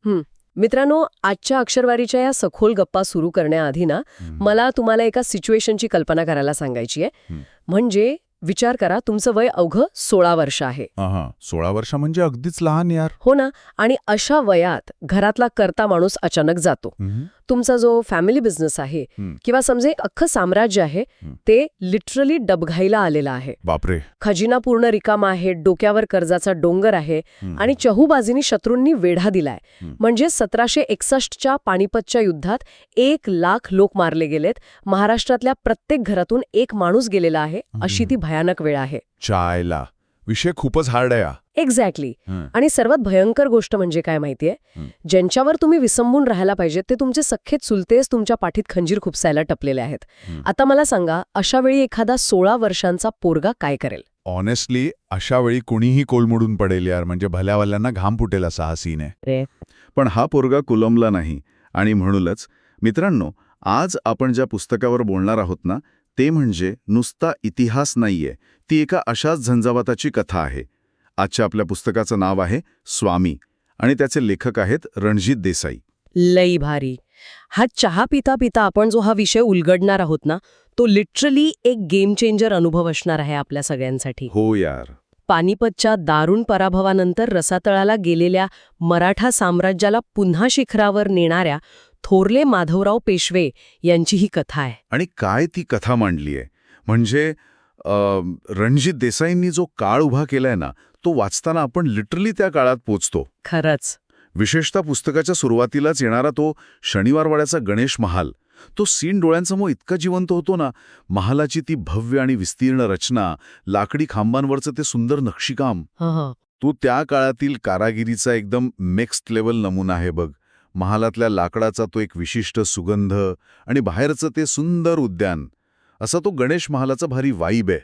मित्रांनो, आजच्या अक्षरवारीच्या या सखोल गप्पा सुरू करण्याआधी ना मला तुम्हाला एका सिच्युएशनची कल्पना करायला सांगायची आहे. म्हणजे विचार करा, तुमचं वय अवघं 16 वर्ष आहे. 16 वर्ष म्हणजे अगदीच लहान यार. हो ना. आणि अशा वयात घरातला कर्ता माणूस अचानक जातो. तुमचा जो फॅमिली बिझनेस आहे किंवा समजे अख्खं साम्राज्य आहे ते लिटरली डबघाईला आलेलं आहे. बापरे. खजिना पूर्ण रिकामा आहे, डोक्यावर कर्जाचा डोंगर आहे आणि चहूबाजूनी शत्रूंनी वेढा दिलाय. म्हणजे 1761च्या पानिपतच्या युद्धात 1,00,000 लोक मारले गेलेत. महाराष्ट्रातल्या प्रत्येक घरातून एक माणूस गेलेला आहे. अशी ती भयानक वेळ आहे. चायला विषय खूपच हार्ड आहे. एक्झॅक्टली. आणि सर्वात भयंकर गोष्ट म्हणजे काय माहितीये, ज्यांच्यावर तुम्ही विसंबून राहायला पाहिजे ते तुमचे सख्खे चुलतेच तुमच्या पाठीत खंजीर खुपसायला टपलेले आहेत. आता मला सांगा, अशा वेळी एखादा 16 वर्षांचा पोरगा काय करेल? ऑनेस्टली अशा वेळी कुणीही कोलमडून पडेल यार. म्हणजे भल्यावाल्यांना घाम फुटेल असा हा सीन आहे. पण हा पोरगा कुलमला नाही. आणि म्हणूनच मित्रांनो, आज आपण ज्या पुस्तकावर बोलणार आहोत ना, ते म्हणजे नुसता इतिहास नाहीये, ती एका अशाच झंझावाताची कथा आहे. आजच्या आपल्या पुस्तकाचं नाव आहे स्वामी आणि त्याचे लेखक आहेत रणजित देसाई. लई भारी. हा चहा पिता पिता आपण जो हा विषय उलगडणार आहोत ना, तो लिटरली एक गेम चेंजर अनुभव असणार आहे आपल्या सगळ्यांसाठी. हो यार. पानिपतच्या दारुण पराभवानंतर रसातळाला गेलेल्या मराठा साम्राज्याला पुन्हा शिखरावर नेणाऱ्या थोरले माधवराव पेशवे यांची ही कथा आहे. आणि काय ती कथा मांडली आहे. म्हणजे रणजित देसाईंनी जो काळ उभा केलाय ना, तो वाचताना आपण लिटरली त्या काळात पोचतो. खरंच. विशेषतः पुस्तकाच्या सुरुवातीलाच येणारा तो शनिवारवाड्याचा गणेश महाल, तो सीन डोळ्यांसमोर इतका जिवंत होतो ना. महालाची ती भव्य आणि विस्तीर्ण रचना, लाकडी खांबांवरचं ते सुंदर नक्षीकाम, तो त्या काळातील कारागिरीचा एकदम नेक्स्ट लेवल नमुना आहे बघ. महालातल्या लाकडाचा तो एक विशिष्ट सुगंध आणि बाहेरचं ते सुंदर उद्यान, असा तो गणेश महालाचा भारी वाईब आहे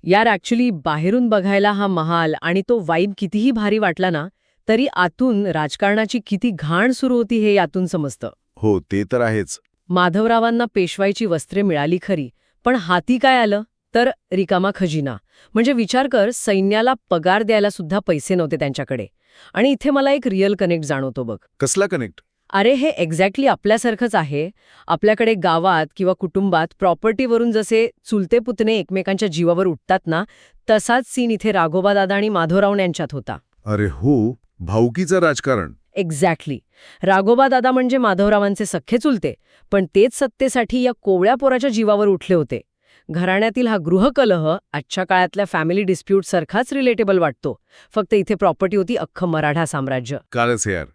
यार. ॲक्च्युली बाहेरून बघायला हा महाल आणि तो वाईब कितीही भारी वाटला ना, तरी आतून राजकारणाची किती घाण सुरू होती हे यातून समजतं. हो, ते तर आहेच. माधवरावांना पेशवाईची वस्त्रे मिळाली खरी, पण हाती काय आलं तर रिकामा खजिना. म्हणजे विचार कर, सैन्याला पगार द्यायला सुद्धा पैसे नव्हते त्यांच्याकडे. आणि इथे मला एक रिअल कनेक्ट जाणवतो बघ. कसला कनेक्ट? अरे, हे एक्झॅक्टली आपल्यासारखंच आहे. आपल्याकडे गावात किंवा कुटुंबात प्रॉपर्टीवरून जसे चुलते पुतणे एकमेकांच्या जीवावर उठतात ना, तसाच सीन इथे राघोबादादा आणि माधवराव यांच्यात होता. अरे हो, भाऊकीचं राजकारण. एक्झॅक्टली. राघोबादादा म्हणजे माधवरावांचे सख्खे चुलते, पण तेच सत्तेसाठी या कोवळ्या पोराच्या जीवावर उठले होते. घराण्यातील हा गृहकलह आजच्या काळातल्या फॅमिली डिस्प्यूट सारखाच रिलेटेबल वाटतो. फक्त इथे प्रॉपर्टी होती अख्खं मराठा साम्राज्य. कालच यार.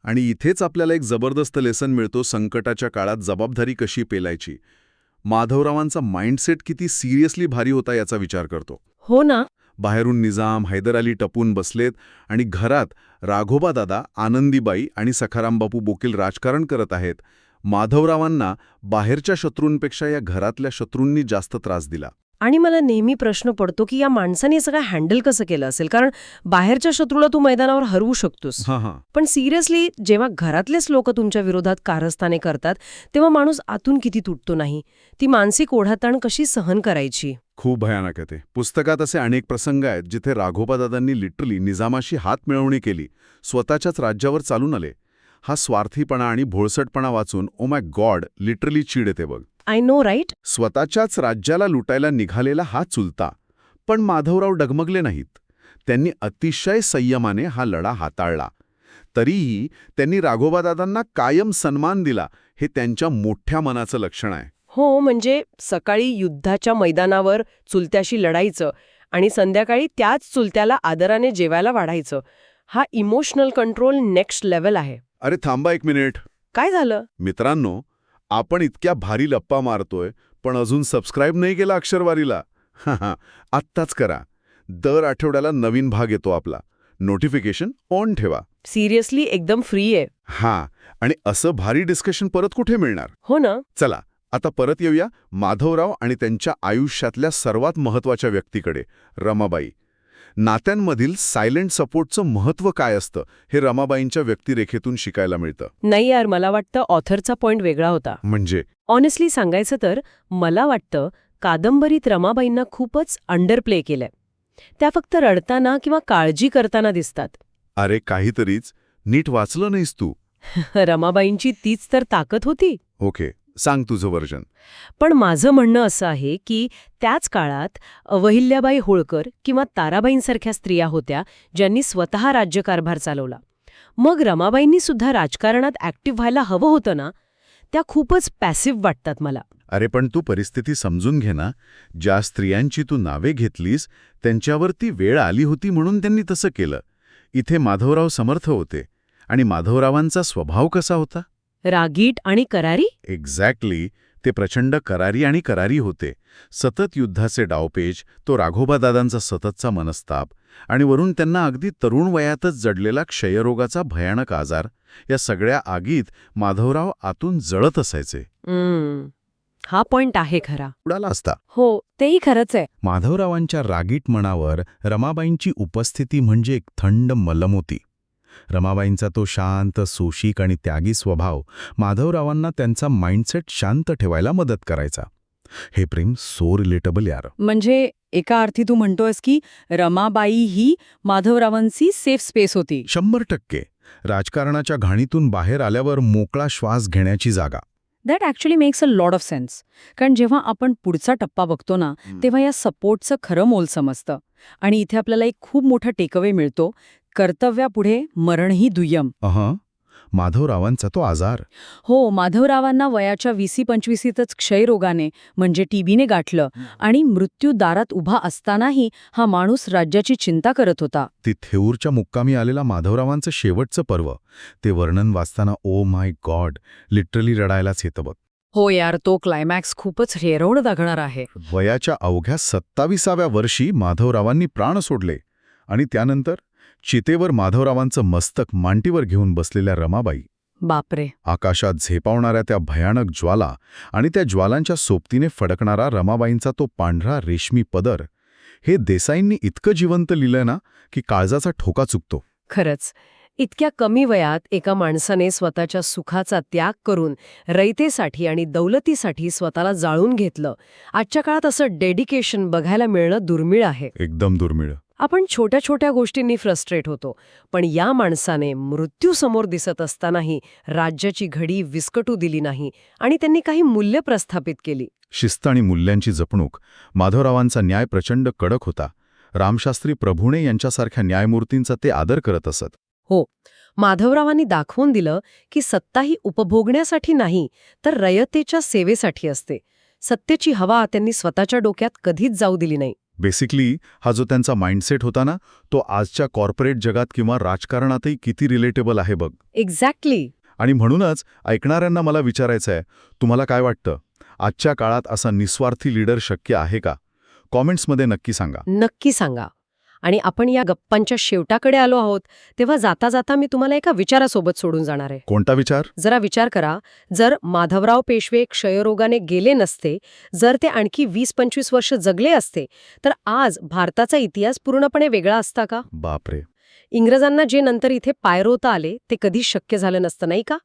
आणि इथेच आपल्याला एक जबरदस्त लेसन मिळतो संकटाच्या काळात जबाबदारी कशी पेलायची. माधवरावांचा माइंडसेट किती सिरियसली भारी होता याचा विचार करतो. हो ना. बाहेरून निजाम, हैदर अली टपून बसलेत आणि घरात राघोबादादा, आनंदीबाई आणि सखारामबापू बोकील राजकारण करत आहेत. माधवरावांना बाहेरच्या शत्रूंपेक्षा या घरातल्या शत्रूंनी जास्त त्रास दिला. आणि मला नेहमी प्रश्न पडतो की या माणसाने सगळं हँडल कसं केलं असेल. कारण बाहेरच्या शत्रूला तू मैदानावर हरवू शकतोस, पण सिरियसली जेव्हा घरातलेच लोक तुमच्या विरोधात कारस्थाने करतात तेव्हा माणूस आतून किती तुटतो नाही. ती मानसिक ओढाताण कशी सहन करायची. खूप भयानक आहे ते. पुस्तकात असे अनेक प्रसंग आहेत जिथे राघोबादादांनी लिटरली निजामाशी हात मिळवणी केली, स्वतःच्याच राज्यावर चालून आले. हा स्वार्थीपणा आणि भोळसटपणा वाचून ओ माय गॉड लिटरली चीड येते बघ. I know right. स्वतःच्याच राज्याला लुटायला निघालेला हा चुलता. पण माधवराव डगमगले नाहीत. त्यांनी अतिशय संयमाने हा लढा हाताळला. तरीही त्यांनी राघोबादादांना कायम सन्मान दिला. हे त्यांच्या मोठ्या मनाचं लक्षण आहे. हो, म्हणजे सकाळी युद्धाच्या मैदानावर चुलत्याशी लढायचं आणि संध्याकाळी त्याच चुलत्याला आदराने जेवायला वाढायचं. हा इमोशनल कंट्रोल नेक्स्ट लेव्हल आहे. अरे थांबा एक मिनिट. काय झालं? मित्रांनो, आपण इतक्या भारी लप्पा मारतोय पण अजून सबस्क्राईब नाही केला अक्षरवारीला. आत्ताच करा. दर आठवड्याला नवीन भाग येतो आपला. नोटिफिकेशन ऑन ठेवा. सिरियसली एकदम फ्री आहे. हां, आणि असं भारी डिस्कशन परत कुठे मिळणार. हो ना. चला आता परत येऊया माधवराव आणि त्यांच्या आयुष्यातल्या सर्वात महत्त्वाच्या व्यक्तीकडे, रमाबाई. नात्यांमधील सायलेंट सपोर्टचं महत्त्व काय असतं हे रमाबाईंच्या व्यक्तिरेखेतून शिकायला मिळतं. नाही यार, मला वाटतं ऑथरचा पॉइंट वेगळा होता. म्हणजे ऑनेस्टली सांगायचं तर मला वाटतं कादंबरीत रमाबाईंना खूपच अंडरप्ले केलंय. त्या फक्त रडताना किंवा काळजी करताना दिसतात. अरे काहीतरीच. नीट वाचलं नाहीस तू. रमाबाईंची तीच तर ताकद होती. ओके, सांग तुझं व्हर्जन. पण माझं म्हणणं असं आहे की त्याच काळात अवहिल्याबाई होळकर किंवा ताराबाईंसारख्या स्त्रिया होत्या ज्यांनी स्वतः राज्यकारभार चालवला. मग रमाबाईंनी सुद्धा राजकारणात ॲक्टिव्ह व्हायला हवं होतं ना. त्या खूपच पॅसिव्ह वाटतात मला. अरे पण तू परिस्थिती समजून घे ना. ज्या स्त्रियांची तू नावे घेतलीस त्यांच्यावर ती वेळ आली होती म्हणून त्यांनी तसं केलं. इथे माधवराव समर्थ होते. आणि माधवरावांचा स्वभाव कसा होता? रागीट आणि करारी. एक्झॅक्टली. ते प्रचंड करारी आणि करारी होते. सतत युद्धाचे डावपेच, तो राघोबादादांचा सततचा मनस्ताप आणि वरून त्यांना अगदी तरुण वयातच जडलेला क्षयरोगाचा भयानक आजार, या सगळ्या आगीत माधवराव आतून जळत असायचे. हा पॉइंट आहे खरा. उडाला असता. हो, तेही खरंच आहे. माधवरावांच्या रागीट मनावर रमाबाईंची उपस्थिती म्हणजे एक थंड मलम होती. रमाबाईंचा तो शांत, सोशिक आणि त्यागी स्वभाव माधवरावांना त्यांचा माइंडसेट शांत ठेवायला मदत करायचा. हे प्रेम सो रिलेटेबल यार. म्हणजे एका अर्थी तू म्हणतोयस की रमाबाई ही माधवरावांची सेफ स्पेस होती. 100%. राजकारणाच्या घाणीतून बाहेर आल्यावर मोकळा श्वास घेण्याची जागा. That actually makes a lot of sense. कारण जेव्हा आपण पुढचा टप्पा बघतो ना, तेव्हा या सपोर्टचं खरं मोल समजतं. आणि इथे आपल्याला एक खूप मोठा टेकअवे मिळतो. कर्तव्यापुढे मरणही दुय्यम. माधवरावांचा तो आजार. हो, माधवरावांना वयाच्या 20-25तच क्षयरोगाने म्हणजे टीबीने गाठलं आणि मृत्यू दारात उभा असतानाही हा माणूस राज्याची चिंता करत होता. ती थेऊरच्या मुक्कामी आलेला माधवरावांचं शेवटचं पर्व, ते वर्णन वाचताना ओ माय गॉड, लिटरली रडायलाच येतं बघ. हो यार, तो क्लायमॅक्स खूपच हेरवण दाखवणार आहे. वयाच्या अवघ्या 27व्या वर्षी माधवरावांनी प्राण सोडले आणि त्यानंतर चितेवर माधवरावांचं मस्तक मांडीवर घेऊन बसलेल्या रमाबाई. बापरे. आकाशात झेपावणाऱ्या त्या भयानक ज्वाला आणि त्या ज्वालांच्या सोबतीने फडकणारा रमाबाईंचा तो पांढरा रेशमी पदर, हे देसाईंनी इतकं जिवंत लिहिलं ना की काळजाचा ठोका चुकतो. खरंच, इतक्या कमी वयात एका माणसाने स्वतःच्या सुखाचा त्याग करून रयतेसाठी आणि दौलतीसाठी स्वतःला जाळून घेतलं. आजच्या काळात असं डेडिकेशन बघायला मिळणं दुर्मिळ आहे. एकदम दुर्मिळ. आपण छोट्या छोट्या गोष्टींनी फ्रस्ट्रेट होतो, पण या माणसाने मृत्यूसमोर दिसत असतानाही राज्याची घडी विस्कटू दिली नाही आणि त्यांनी काही मूल्य प्रस्थापित केली. शिस्त आणि मूल्यांची जपणूक. माधवरावांचा न्याय प्रचंड कडक होता. रामशास्त्री प्रभुणे यांच्यासारख्या न्यायमूर्तींचा ते आदर करत असत. हो, माधवरावांनी दाखवून दिलं की सत्ता ही उपभोगण्यासाठी नाही तर रयतेच्या सेवेसाठी असते. सत्तेची हवा त्यांनी स्वतःच्या डोक्यात कधीच जाऊ दिली नाही. बेसिकली हा जो त्यांचा माइंडसेट होता ना, तो आजच्या कॉर्पोरेट जगात किंवा राजकारणातही किती रिलेटेबल आहे बघ. एक्झॅक्टली. आणि म्हणूनच ऐकणाऱ्यांना मला विचारायचं आहे, तुम्हाला काय वाटतं, आजच्या काळात असा निस्वार्थी लीडर शक्य आहे का? कॉमेंट्समध्ये नक्की सांगा. नक्की सांगा. आणि आपण या गप्पांच्या शेवटाकडे आलो आहोत, तेव्हा जाता जाता मी तुम्हाला एका विचारासोबत सोडून जाणार आहे. कोणता विचार? जरा विचार करा, जर माधवराव पेशवे क्षयरोगाने गेले नसते, जर ते आणखी 20-25 वर्ष जगले असते, तर आज भारताचा इतिहास पूर्णपणे वेगळा असता का? बापरे. इंग्रजांना जे नंतर इथे पायरोता आले ते कधीच शक्य झालं नसतं, नाही का?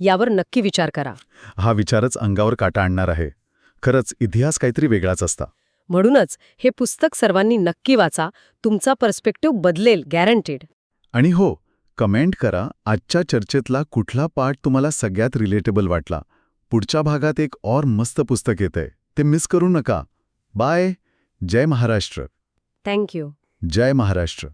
यावर नक्की विचार करा. हा विचारच अंगावर काटा आणणार आहे. खरंच इतिहास काहीतरी वेगळाच असता. म्हणूनच हे पुस्तक सर्वांनी नक्की वाचा. तुमचा पर्स्पेक्टिव्ह बदलेल, गॅरंटेड. आणि हो, कमेंट करा आजच्या चर्चेतला कुठला पार्ट तुम्हाला सगळ्यात रिलेटेबल वाटला. पुढच्या भागात एक और मस्त पुस्तक येतंय, ते मिस करू नका. बाय. जय महाराष्ट्र. थँक्यू. जय महाराष्ट्र.